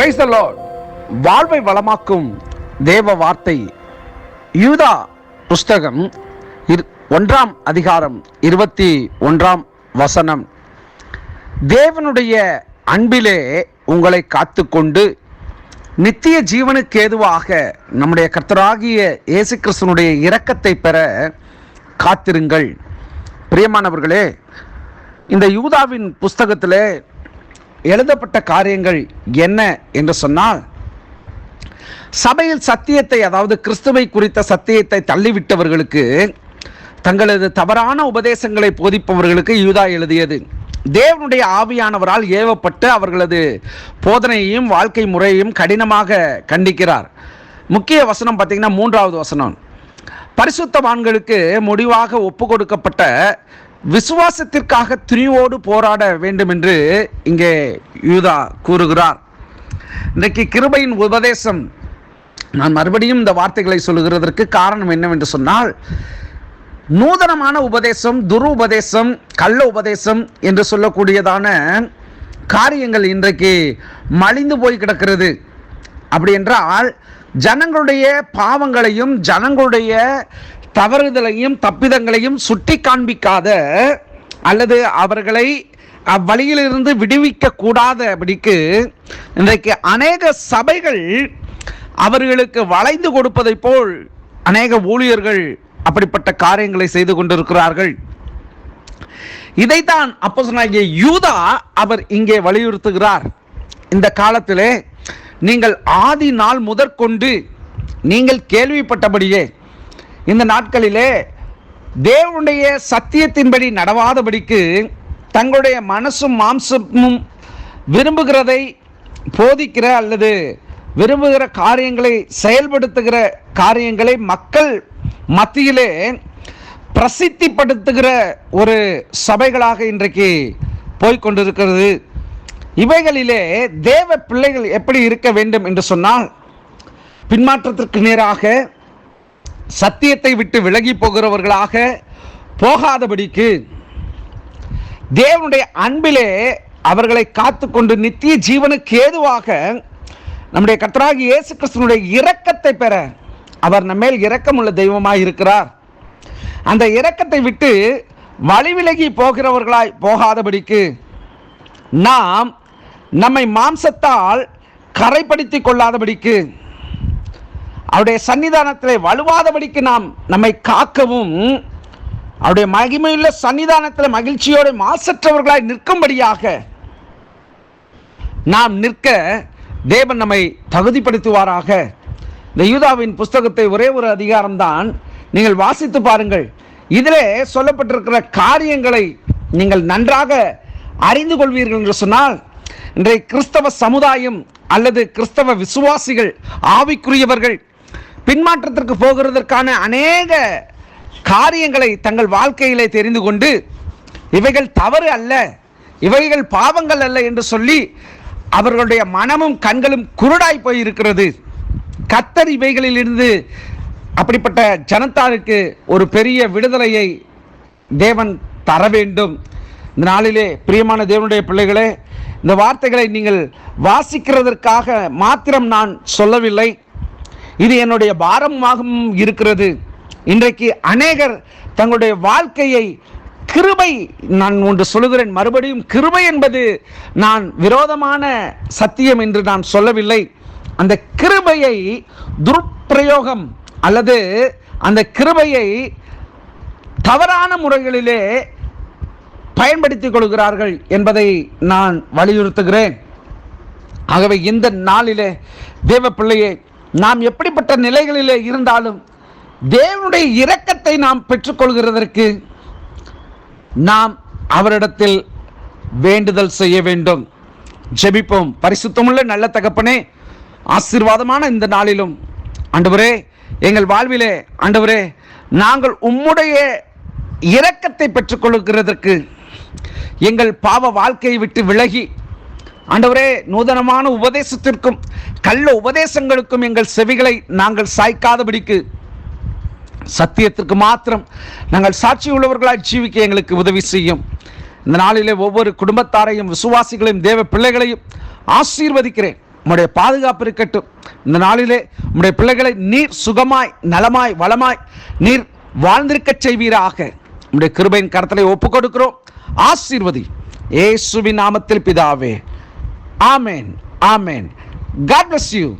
Praise the Lord. வாழ்வை வளமாக்கும் தேவ வார்த்தை யூதா புஸ்தகம் 1ஆம் அதிகாரம் 21ஆம் வசனம். தேவனுடைய அன்பிலே உங்களை காத்துக்கொண்டு நித்திய ஜீவனுக்கு ஏதுவாக நம்முடைய கர்த்தராகிய இயேசு கிறிஸ்துவினுடைய இரக்கத்தை பெற காத்திருங்கள். பிரியமானவர்களே, இந்த யூதாவின் புஸ்தகத்திலே எழுதப்பட்ட காரியங்கள் என்ன என்று சொன்னால், சபையில் சத்தியத்தை, அதாவது கிறிஸ்துவை குறித்த சத்தியத்தை தள்ளிவிட்டவர்களுக்கு, தங்களது தவறான உபதேசங்களை போதிப்பவர்களுக்கு யூதா எழுதியது. தேவனுடைய ஆவியானவரால் ஏவப்பட்டு அவர்களது போதனையையும் வாழ்க்கை முறையையும் கடினமாக கண்டிக்கிறார். முக்கிய வசனம் பார்த்தீங்கன்னா 3வது வசனம். பரிசுத்தவான்களுக்கு முடிவாக ஒப்பு கொடுக்கப்பட்ட விசுவாசத்திற்காக துணிவோடு போராட வேண்டும் என்று இங்கே யூதா கூறுகிறார். இன்றைக்கு கிருபையின் உபதேசம், நான் மறுபடியும் இந்த வார்த்தைகளை சொல்லுகிறதற்கு காரணம் என்னவென்று சொன்னால், நூதனமான உபதேசம், துரு உபதேசம், கள்ள உபதேசம் என்று சொல்லக்கூடியதான காரியங்கள் இன்றைக்கு மலிந்து போய் கிடக்கிறது. அப்படி என்றால் ஜனங்களுடைய பாவங்களையும் ஜனங்களுடைய தவறுதலையும் தப்பிதங்களையும் சுட்டி காண்பிக்காத, அல்லது அவர்களை அவ்வழியிலிருந்து விடுவிக்க கூடாதபடிக்கு இன்றைக்கு அநேக சபைகள் அவர்களுக்கு வளைந்து கொடுப்பதை போல் அநேக ஊழியர்கள் அப்படிப்பட்ட காரியங்களை செய்து கொண்டிருக்கிறார்கள். இதைத்தான் அப்போஸ்தலனாகிய யூதா அவர் இங்கே வலியுறுத்துகிறார். இந்த காலத்திலே நீங்கள் ஆதி நாள் முதற்கொண்டு நீங்கள் கேள்விப்பட்டபடியே இந்த நாட்களிலே தேவனுடைய சத்தியத்தின்படி நடவாதபடிக்கு தங்களுடைய மனசும் மாம்சமும் விரும்புகிறதை போதிக்கிற அல்லது விரும்புகிற காரியங்களை செயல்படுத்துகிற காரியங்களை மக்கள் மத்தியிலே பிரசித்திப்படுத்துகிற ஒரு சபைகளாக இன்றைக்கு போய்கொண்டிருக்கிறது. இவைகளிலே தேவ பிள்ளைகள் எப்படி இருக்க வேண்டும் என்று சொன்னால், பின்மாற்றத்திற்கு நேராக சத்தியத்தை விட்டு விலகி போகிறவர்களாக போகாதபடிக்கு தேவனுடைய அன்பிலே அவர்களை காத்துக்கொண்டு நித்திய ஜீவனுக்கு ஏதுவாக நம்முடைய கர்த்தராகிய இயேசு கிறிஸ்துவினுடைய இரக்கத்தை பெற, அவர் நம்மேல் இரக்கமுள்ள தெய்வமாய் இருக்கிறார். அந்த இரக்கத்தை விட்டு வழி விலகி போகிறவர்களாய் போகாதபடிக்கு நாம் நம்மை மாம்சத்தால் கரைப்படுத்திக் கொள்ளாதபடிக்கு, அவருடைய சன்னிதானத்தில் வலுவாதபடிக்கு நாம் நம்மை காக்கவும், அவருடைய மகிமையுள்ள சன்னிதானத்தில் மகிழ்ச்சியோடு மாசற்றவர்களாய் நிற்கும்படியாக நாம் நிற்க தேவன் நம்மை தகுதிப்படுத்துவாராக. இந்த யூதாவின் புஸ்தகத்தை ஒரே ஒரு அதிகாரம்தான் நீங்கள் வாசித்து பாருங்கள். இதிலே சொல்லப்பட்டிருக்கிற காரியங்களை நீங்கள் நன்றாக அறிந்து கொள்வீர்கள் என்று சொன்னால், இன்றைய கிறிஸ்தவ சமுதாயம் அல்லது கிறிஸ்தவ விசுவாசிகள், ஆவிக்குரியவர்கள் பின்மாற்றத்திற்கு போகிறதற்கான அநேக காரியங்களை தங்கள் வாழ்க்கையிலே தெரிந்து கொண்டு, இவைகள் தவறு அல்ல, இவைகள் பாவங்கள் அல்ல என்று சொல்லி அவர்களுடைய மனமும் கண்களும் குருடாய் போய் இருக்கிறது. கர்த்தர் இவைகளிலிருந்து அப்படிப்பட்ட ஜனத்தாருக்கு ஒரு பெரிய விடுதலையை தேவன் தர வேண்டும். இந்த நாளிலே பிரியமான தேவனுடைய பிள்ளைகளே, இந்த வார்த்தைகளை நீங்கள் வாசிக்கிறதற்காக மாத்திரம் நான் சொல்லவில்லை, இது என்னுடைய பாரமாகவும் இருக்கிறது. இன்றைக்கு அநேகர் தங்களுடைய வாழ்க்கையை கிருபை, நான் ஒன்று சொல்லுகிறேன் மறுபடியும், கிருபை என்பது நான் விரோதமான சத்தியம் என்று நான் சொல்லவில்லை. அந்த கிருபையை துர்ப்பிரயோகம் அல்லது அந்த கிருபையை தவறான முறைகளிலே பயன்படுத்திக் கொள்கிறார்கள் என்பதை நான் வலியுறுத்துகிறேன். ஆகவே இந்த நாளிலே தேவ பிள்ளையே, நாம் எப்படிப்பட்ட நிலைகளிலே இருந்தாலும் தேவனுடைய இரக்கத்தை நாம் பெற்றுக்கொள்கிறதற்கு நாம் அவரிடத்தில் வேண்டுதல் செய்ய வேண்டும். ஜெபிப்போம். பரிசுத்தமுள்ள நல்ல தகப்பனே, ஆசீர்வாதமான இந்த நாளிலும் ஆண்டவரே, எங்கள் வாழ்விலே ஆண்டவரே, நாங்கள் உம்முடைய இரக்கத்தை பெற்றுக்கொள்கிறதற்கு எங்கள் பாவ வாழ்க்கையை விட்டு விலகி ஆண்டவரே, நூதனமான உபதேசத்திற்கும் கள்ள உபதேசங்களுக்கும் எங்கள் செவிகளை நாங்கள் சாய்க்காதபடிக்கு சத்தியத்திற்கு மாத்திரம் நாங்கள் சாட்சி உள்ளவர்களாய் ஜீவிக்க எங்களுக்கு உதவி செய்யும். இந்த நாளிலே ஒவ்வொரு குடும்பத்தாரையும் விசுவாசிகளையும் தேவ பிள்ளைகளையும் ஆசீர்வதிக்கிறேன். உம்முடைய பாதுகாப்பு இருக்கட்டும். இந்த நாளிலே உம்முடைய பிள்ளைகளை நீர் சுகமாய் நலமாய் வளமாய் நீர் வாழ்ந்திருக்க செய்வீராக. உம்முடைய கிருபையின் கரத்திலே ஒப்புக் கொடுக்கிறோம். ஆசீர்வதி இயேசுவின் நாமத்தில் பிதாவே. ஆமென். ஆமென். God bless you.